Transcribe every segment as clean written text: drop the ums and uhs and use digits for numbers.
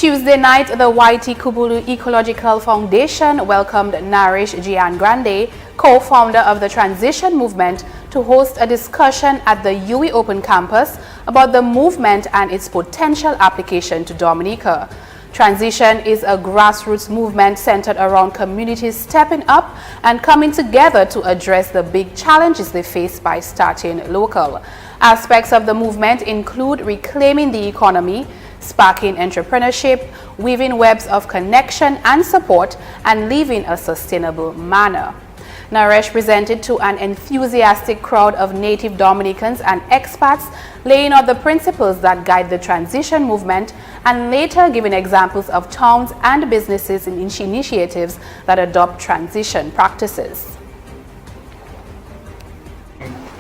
Tuesday night, the YT Kubulu Ecological Foundation welcomed Naresh Giangrande, co-founder of the Transition Movement, to host a discussion at the UE Open Campus about the movement and its potential application to Dominica. Transition is a grassroots movement centered around communities stepping up and coming together to address the big challenges they face by starting local. Aspects of the movement include reclaiming the economy, sparking entrepreneurship, weaving webs of connection and support, and living a sustainable manner. Naresh presented to an enthusiastic crowd of native Dominicans and expats, laying out the principles that guide the transition movement and later giving examples of towns and businesses in initiatives that adopt transition practices.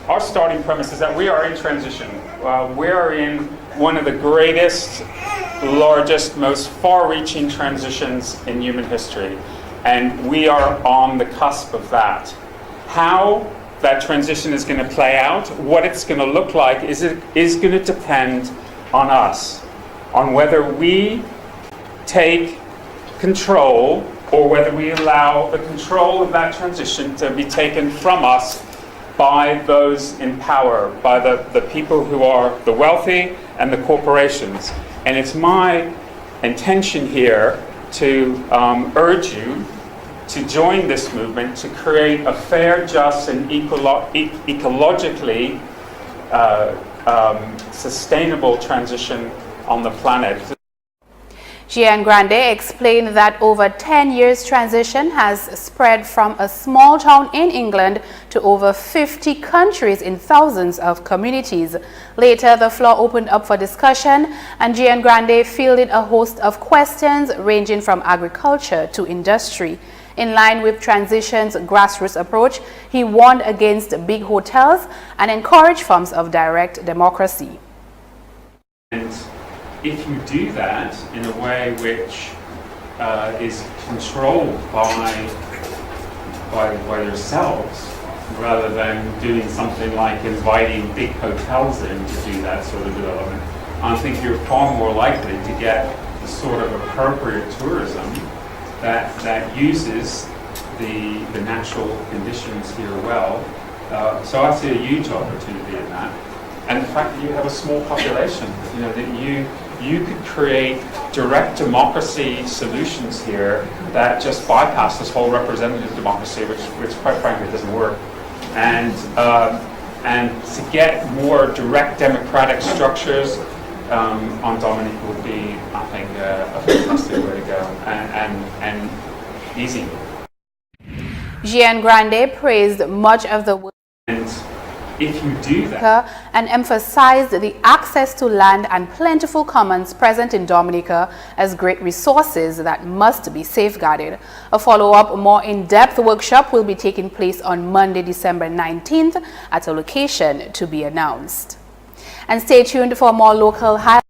Our starting premise is that we are in transition. We are in one of the greatest, largest, most far-reaching transitions in human history. And we are on the cusp of that. How that transition is going to play out, what it's going to look like, is going to depend on us, on whether we take control or whether we allow the control of that transition to be taken from us by those in power, by the people who are the wealthy and the corporations. And it's my intention here to urge you to join this movement to create a fair, just, and ecologically sustainable transition on the planet. Giangrande explained that over 10 years transition has spread from a small town in England to over 50 countries in thousands of communities. Later, the floor opened up for discussion and Giangrande fielded a host of questions ranging from agriculture to industry. In line with Transition's grassroots approach, he warned against big hotels and encouraged forms of direct democracy. And if you do that in a way which is controlled by yourselves, rather than doing something like inviting big hotels in to do that sort of development, I think you're far more likely to get the sort of appropriate tourism that uses the natural conditions here well. So I see a huge opportunity in that. And the fact that you have a small population, you know, that you could create direct democracy solutions here that just bypass this whole representative democracy, which quite frankly doesn't work. And to get more direct democratic structures on Dominica would be, I think, a fantastic way to go and easy. Giangrande praised much of the work. If you do that, and emphasized the access to land and plentiful commons present in Dominica as great resources that must be safeguarded. A follow-up, more in-depth workshop will be taking place on Monday, December 19th at a location to be announced. And stay tuned for more local highlights.